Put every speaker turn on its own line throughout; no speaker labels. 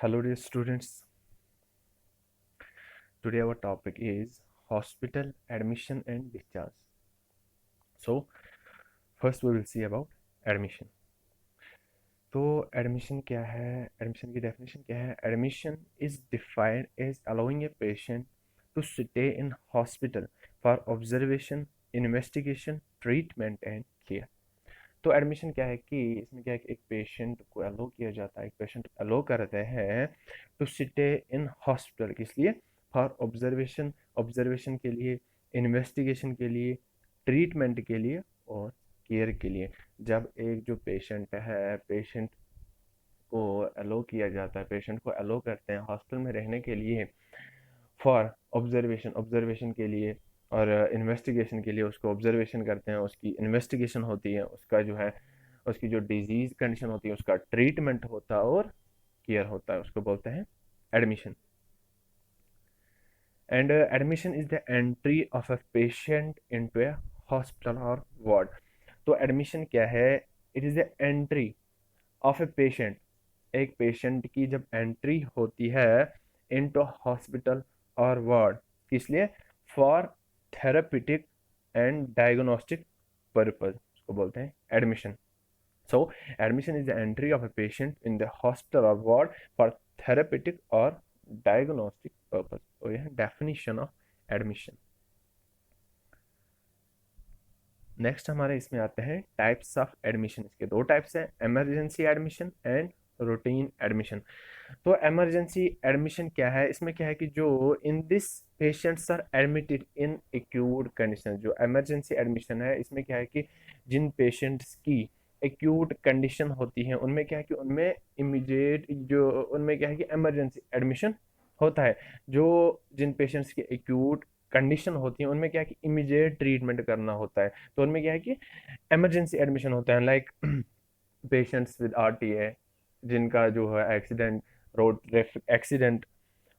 Hello, dear students. Today our topic is hospital admission and discharge. So, first we will see about admission. तो admission क्या है? Admission की definition क्या है? Admission is defined as allowing a patient to stay in hospital for observation, investigation, treatment and care. तो admission क्या है कि इसमें क्या है कि एक पेशेंट को अलो किया जाता है, एक पेशेंट अलो करते हैं टू स्टे इन हॉस्पिटल। किस लिए? फॉर ऑब्जर्वेशन, ऑब्जर्वेशन के लिए, इन्वेस्टिगेशन के लिए, ट्रीटमेंट के लिए और केयर के लिए। जब एक जो पेशेंट है, पेशेंट को अलो किया जाता है, पेशेंट को अलो करते हैं हॉस्पिटल में रहने के लिए फॉर ऑब्जर्वेशन, ऑब्जर्वेशन के लिए और इन्वेस्टिगेशन के लिए, उसको ऑब्जर्वेशन करते हैं, उसकी इन्वेस्टिगेशन होती है, उसका जो है उसकी जो डिजीज कंडीशन होती है उसका ट्रीटमेंट होता है और केयर होता है, उसको बोलते हैं admission. And admission is the entry of a patient into A hospital और वार्ड। तो एडमिशन क्या है? It is the entry of a patient, एक पेशेंट की जब एंट्री होती है इनटू हॉस्पिटल और वार्ड, किस लिए? For therapeutic and diagnostic purpose, उसको बोलते हैं admission. So admission is the entry of a patient in the hospital और वार्ड फॉर थेरापिटिक और डायग्नोस्टिक पर्पज। तो यह डेफिनेशन ऑफ एडमिशन। नेक्स्ट हमारे इसमें आते हैं टाइप्स ऑफ एडमिशन। इसके दो टाइप्स हैं, emergency admission and routine admission. तो इमरजेंसी एडमिशन क्या है? इसमें क्या है कि जो in this patients are admitted in acute condition. जो इमरजेंसी एडमिशन है इसमें क्या है कि जिन पेशेंट्स की एक्यूट कंडीशन होती है उनमें क्या है कि उनमें इमीडिएट जो उनमें क्या है कि इमरजेंसी एडमिशन होता है। जो जिन पेशेंट्स की एक्यूट कंडीशन होती है उनमें क्या है कि इमीडिएट ट्रीटमेंट करना होता है, तो उनमें क्या है कि इमरजेंसी एडमिशन होता है। लाइक पेशेंट्स विद आरटीए, जिनका जो है एक्सीडेंट, रोड एक्सीडेंट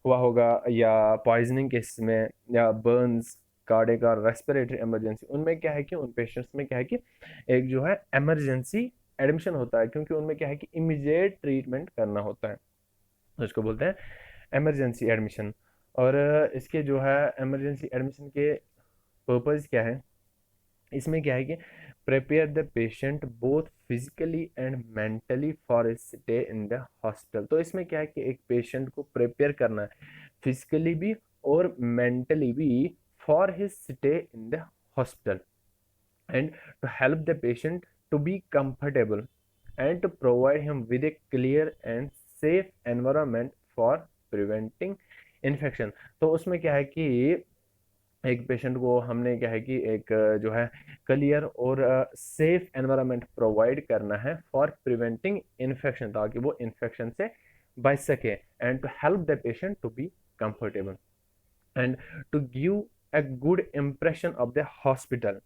हुआ होगा या पॉइजनिंग केस में या बर्न्स, कार्डियक और रेस्पिरेटरी इमरजेंसी, उनमें क्या है कि उन पेशेंट्स में क्या है कि एक जो है इमरजेंसी एडमिशन होता है, क्योंकि उनमें क्या है कि इमीडिएट ट्रीटमेंट करना होता है, तो इसको बोलते हैं इमरजेंसी एडमिशन। और इसके जो है इमरजेंसी एडमिशन के पर्पज़ क्या है? इसमें क्या है कि prepare the patient both physically and mentally for stay in the hospital. तो इसमें क्या है कि एक पेशेंट को प्रिपेयर करना है फिजिकली भी और मेंटली भी for his stay in the hospital, and to help the patient to be comfortable and to provide him with a clear and safe environment for preventing infection. तो उसमें क्या है कि एक पेशेंट को हमने क्या है कि एक जो है क्लियर और सेफ एनवायरनमेंट प्रोवाइड करना है फॉर प्रिवेंटिंग इन्फेक्शन, ताकि वो इन्फेक्शन से बच सके, and to help the patient to be comfortable and to give a good impression of the hospital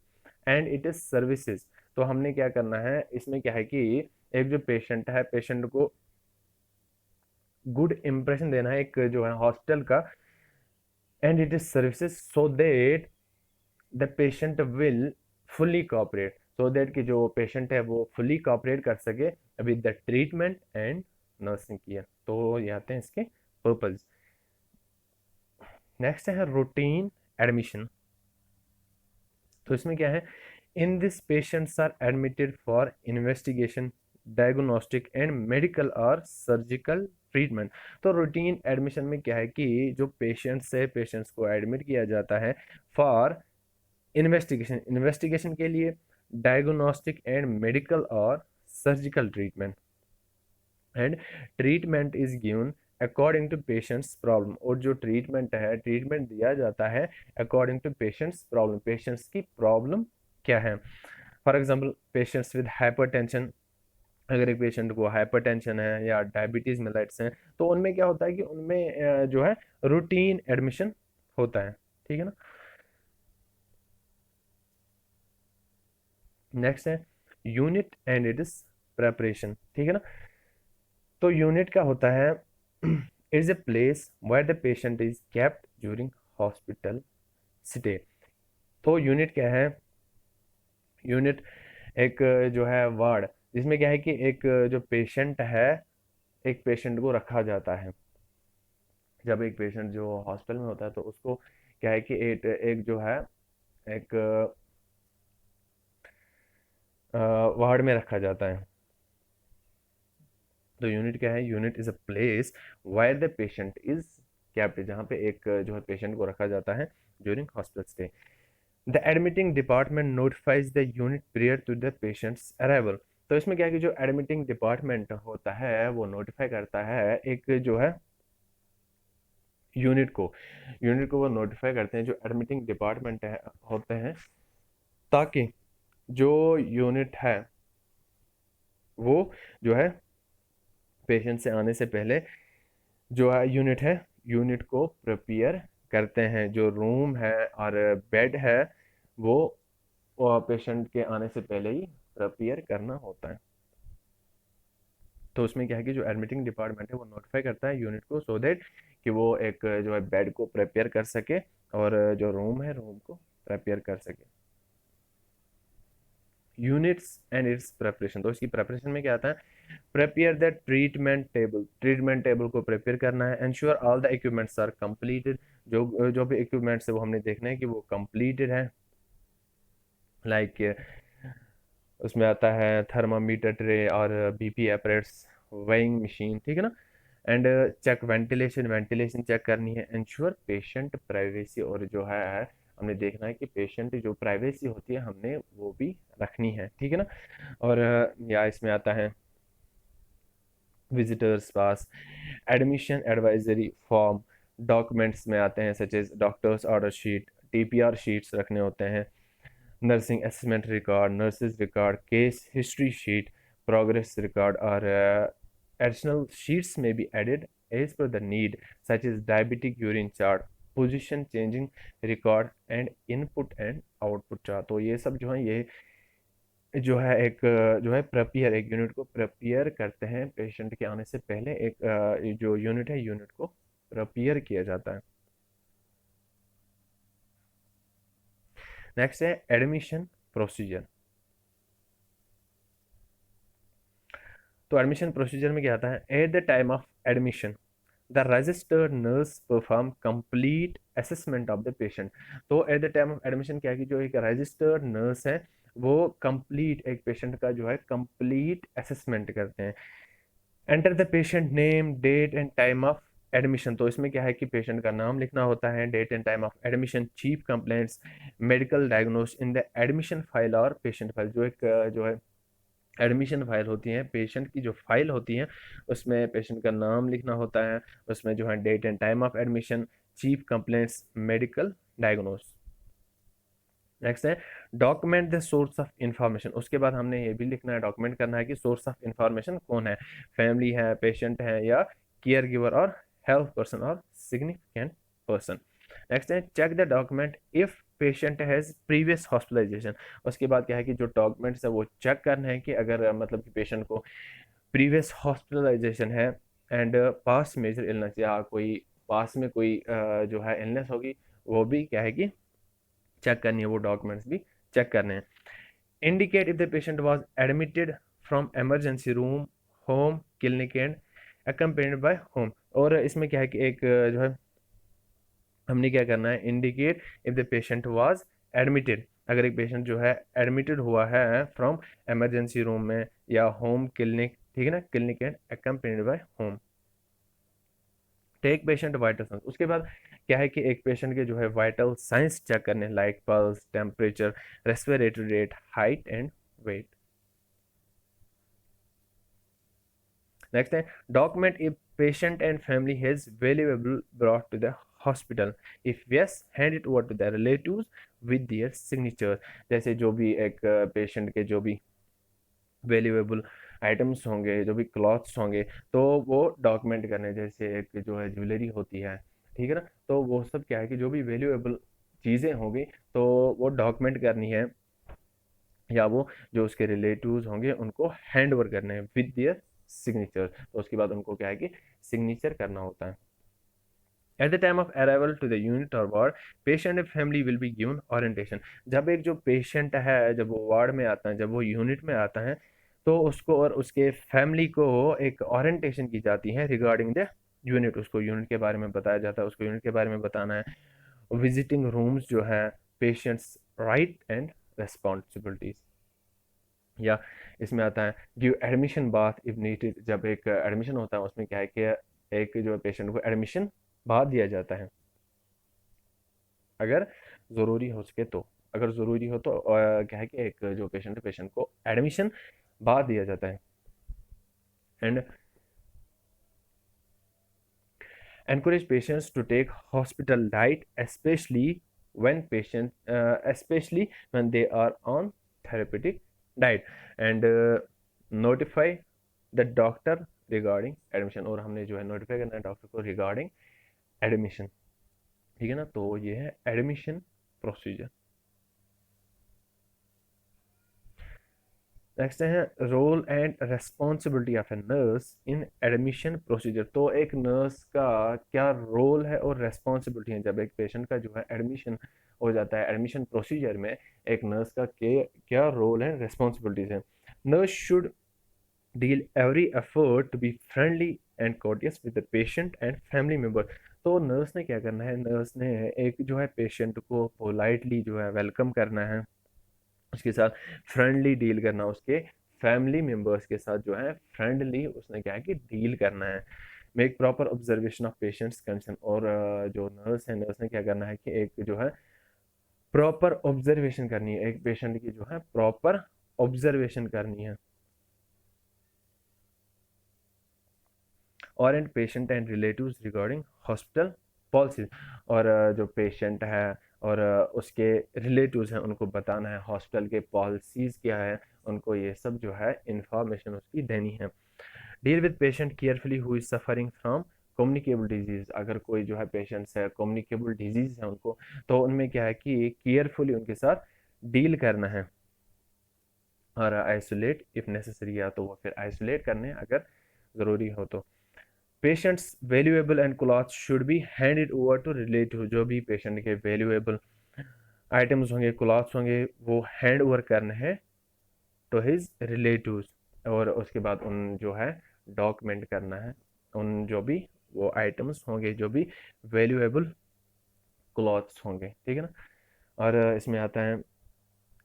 and it is services. तो हमने क्या करना है इसमें क्या है कि एक जो पेशेंट है, पेशेंट को गुड इम्प्रेशन देना है एक जो है हॉस्पिटल का and it is services, so that the patient will fully cooperate, so that कि जो पेशेंट है वो फुली कोऑपरेट कर सके with the treatment and nursing care. तो ये आते हैं इसके पर्पज। नेक्स्ट है रूटीन एडमिशन। तो इसमें क्या है? In this patients are admitted for investigation, diagnostic and medical और सर्जिकल ट्रीटमेंट। तो रूटीन एडमिशन में क्या है कि जो पेशेंट्स है, पेशेंट्स को एडमिट किया जाता है फॉर इन्वेस्टिगेशन, इन्वेस्टिगेशन के लिए, डायग्नोस्टिक एंड मेडिकल और surgical treatment, and treatment is given according to patient's problem. और जो ट्रीटमेंट है, ट्रीटमेंट दिया जाता है according to patient's problem, patients की प्रॉब्लम क्या है। For example patients with hypertension, अगर एक पेशेंट को हाइपरटेंशन है या डायबिटीज मेलाइट्स हैं, तो उनमें क्या होता है कि उनमें जो है रूटीन एडमिशन होता है, ठीक है ना। नेक्स्ट है unit and it is preparation, ठीक है ना। तो यूनिट क्या होता है? It is a place where the patient is kept during hospital stay. तो यूनिट क्या है? यूनिट एक जो है वार्ड, जिसमें क्या है कि एक जो पेशेंट है एक पेशेंट को रखा जाता है। जब एक पेशेंट जो हॉस्पिटल में होता है तो उसको क्या है कि एक जो है एक वार्ड में रखा जाता है। तो यूनिट क्या है? Unit is a place wire the patient is kept, जहाँ पे एक जो है पेशेंट को रखा जाता है during hospital stay. The admitting department notifies the unit prior to the patient's arrival. तो इसमें क्या है कि जो एडमिटिंग डिपार्टमेंट होता है वो नोटिफाई करता है एक जो है यूनिट को। यूनिट को वो नोटिफाई करते हैं जो एडमिटिंग डिपार्टमेंट है होते हैं, ताकि जो यूनिट है वो जो है पेशेंट से आने से पहले जो है यूनिट को प्रिपेयर करते हैं। जो रूम है और बेड है वो पेशेंट के आने से पहले ही प्रिपेयर करना होता है। तो उसमें क्या है कि जो एडमिटिंग डिपार्टमेंट है वो नोटिफाई करता है यूनिट को, सो दैट कि वो एक जो है बेड को प्रिपेयर कर सके और जो रूम है रूम को प्रिपेयर कर सके। यूनिट्स एंड इट्स प्रेपरेशन, तो इसकी प्रेपरेशन में क्या आता है? प्रिपेयर द ट्रीटमेंट टेबल को प्रिपेयर करना है। Ensure all the equipments are completed, जो जो भी इक्विपमेंट्स है वो हमने देखना है कि वो कंप्लीटेड है। लाइक उसमें आता है थर्मामीटर ट्रे और बीपी एपरेट्स, वेइंग मशीन, ठीक है ना। एंड चेक वेंटिलेशन चेक करनी है। इंश्योर पेशेंट प्राइवेसी, और जो है हमने देखना है कि पेशेंट जो प्राइवेसी होती है हमने वो भी रखनी है, ठीक है ना। और या इसमें आता है visitors pass, admission advisory form, documents में आते हैं such as doctors order sheet, TPR sheets रखने होते हैं, nursing assessment record, nurses record, case history sheet, progress record, और एडिशनल शीट्स में be added as per the need, such is diabetic urine chart, position changing record and input and output chart. तो ये सब जो है ये जो है एक जो है प्रिपेयर, एक यूनिट को प्रिपेयर करते हैं पेशेंट के आने से पहले। एक जो यूनिट है यूनिट को प्रिपेयर किया जाता है। नेक्स्ट है एडमिशन प्रोसीजर। तो एडमिशन प्रोसीजर में क्या आता है? At the time of admission the registered nurse perform complete assessment of the patient. तो at the time of admission क्या है कि जो एक रजिस्टर्ड नर्स है वो कंप्लीट एक पेशेंट का जो है कंप्लीट असेसमेंट करते हैं। Enter the patient name date and time of admission, तो इसमें क्या है कि पेशेंट का नाम लिखना होता है, date and time of admission, chief complaints, medical diagnose in the admission file और पेशेंट फाइल। जो एक जो है एडमिशन फाइल होती है, पेशेंट की जो फाइल होती है उसमें पेशेंट का नाम लिखना होता है, उसमें जो है date and time of admission, chief complaints, medical diagnosis. Next है document the source of information. उसके बाद हमने ये भी लिखना है, डॉक्यूमेंट करना है कि सोर्स ऑफ इंफॉर्मेशन कौन है, फैमिली है, पेशेंट है, या केयर गिवर और हेल्थ पर्सन और सिग्निफिकेंट पर्सन। नेक्स्ट है check the document if patient has previous hospitalization. उसके बाद क्या है कि जो डॉक्यूमेंट्स है वो चेक करना है कि अगर मतलब कि पेशेंट को प्रीवियस हॉस्पिटलाइजेशन है एंड पास मेजर इलनेस, या कोई पास में कोई जो है इलनेस होगी वो भी क्या है कि चेक करनी है, वो डॉक्यूमेंट्स भी चेक करने हैं। Indicate if the patient was admitted from emergency room, home, clinic and accompanied by home. और इसमें क्या है कि एक जो है हमने क्या करना है, indicate if the patient was admitted, अगर एक पेशेंट जो है एडमिटेड हुआ है फ्रॉम इमरजेंसी रूम में या होम, क्लिनिक, ठीक है ना, clinic and accompanied by home. Take patient vital signs, उसके बाद क्या है कि एक पेशेंट के जो है वाइटल साइंस चेक करने, like pulse, temperature, respiratory rate, height and weight. Next है document if patient and family has valuable brought to the hospital, if yes hand it over to the relatives with their signature. जैसे जो भी एक patient के जो भी valuable items होंगे, जो भी क्लॉथ्स होंगे, तो वो डॉक्यूमेंट करने, जैसे एक जो है ज्वेलरी होती है, ठीक है ना, तो वो सब क्या है कि जो भी वैल्यूएबल चीज़ें होंगी तो वो डॉक्यूमेंट करनी है, या वो जो उसके रिलेटिव्स होंगे उनको हैंड ओवर करने हैं विद दियर सिग्नेचर। तो उसके बाद उनको क्या है कि सिग्नेचर करना होता है। At the time of arrival to the unit और ward, patient and family will be given orientation. जब एक जो पेशेंट है जब वो वार्ड में आता है, जब वो यूनिट में आता है, तो उसको और उसके फैमिली को एक ओरिएंटेशन की जाती है रिगार्डिंग द यूनिट, उसको यूनिट के बारे में बताया जाता है, उसको यूनिट के बारे में बताना है। विजिटिंग रूम्स जो है, पेशेंट्स राइट एंड रेस्पॉन्सिबिलिटीज, या इसमें आता है give admission bath if needed, जब एक एडमिशन होता है उसमें क्या है कि एक जो पेशेंट को एडमिशन बाथ दिया जाता है अगर ज़रूरी हो सके तो, अगर ज़रूरी हो तो क्या है कि एक जो पेशेंट है पेशेंट को एडमिशन बाथ दिया जाता है। And encourage patients to take hospital diet, especially when they are on therapeutic diet, and notify the doctor regarding admission, और हमने जो है नोटिफाई करना है डॉक्टर को रिगार्डिंग एडमिशन, ठीक है ना। तो ये है एडमिशन प्रोसीजर। नेक्स्ट है role and responsibility of a nurse in admission procedure. तो एक नर्स का क्या रोल है और रेस्पॉन्सिबिलिटी है जब एक पेशेंट का जो है एडमिशन हो जाता है, एडमिशन प्रोसीजर में एक नर्स का क्या रोल है, रेस्पॉन्सिबिलिटीज है। Nurse should deal every effort to be friendly and courteous with the patient and family member. तो नर्स ने क्या करना है, नर्स ने एक जो है पेशेंट को पोलाइटली जो है वेलकम करना है, उसके साथ फ्रेंडली डील करना, उसके फैमिली मेम्बर्स के साथ जो है फ्रेंडली उसने क्या है कि डील करना है। Make proper observation of patients concern, और जो नर्स है, नर्स ने क्या करना है कि एक जो है प्रॉपर ऑब्जर्वेशन करनी है, एक पेशेंट की जो है प्रॉपर ऑब्जर्वेशन करनी है। और and patient and relatives regarding hospital policies, और जो पेशेंट है और उसके रिलेटिव्स हैं उनको बताना है हॉस्पिटल के पॉलिसीज क्या है, उनको ये सब जो है इंफॉर्मेशन उसकी देनी है। Deal with patient carefully who is suffering from communicable disease, अगर कोई जो है पेशेंट्स है कम्युनिकेबल डिजीज है उनको, तो उनमें क्या है कि केयरफुली उनके साथ डील करना है। और आइसोलेट इफ नेसेसरी, या तो वो फिर आइसोलेट करने अगर ज़रूरी हो तो। Patients valuable and cloth should be handed over to relative, जो भी पेशेंट के वैल्यूएबल आइटम्स होंगे, क्लॉथ्स होंगे, वो हैंड ओवर करने हैं टू हिज रिलेटिव्स, और उसके बाद उन जो है डॉक्यूमेंट करना है उन जो भी वो आइटम्स होंगे, जो भी वैल्यूएबल क्लॉथ्स होंगे, ठीक है ना। और इसमें आता है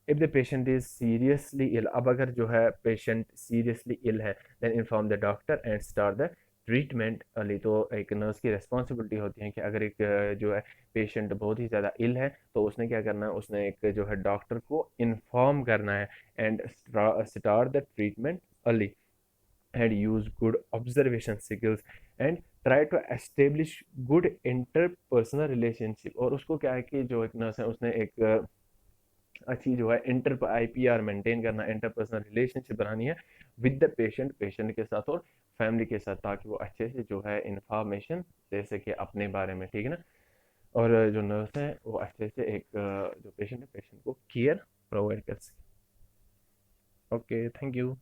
if the patient is seriously ill, अब अगर जो है पेशेंट सीरियसली इल है then inform the doctor and start the treatment early. तो एक नर्स की रिस्पॉन्सिबिलिटी होती है कि अगर एक जो है पेशेंट बहुत ही ज़्यादा इल है तो उसने क्या करना है, उसने एक जो है डॉक्टर को इन्फॉर्म करना है and start the treatment early and use good observation skills and try to establish good interpersonal relationship. और उसको क्या है कि जो एक नर्स है उसने एक अच्छी जो है इंटर IPR मेंटेन करना, इंटरपर्सनल रिलेशनशिप बनानी है विद द पेशेंट, पेशेंट के साथ और फैमिली के साथ, ताकि वो अच्छे से जो है इंफॉर्मेशन दे सके अपने बारे में, ठीक है ना। और जो नर्स है वो अच्छे से एक जो पेशेंट है पेशेंट को केयर प्रोवाइड कर सके। Okay, thank you.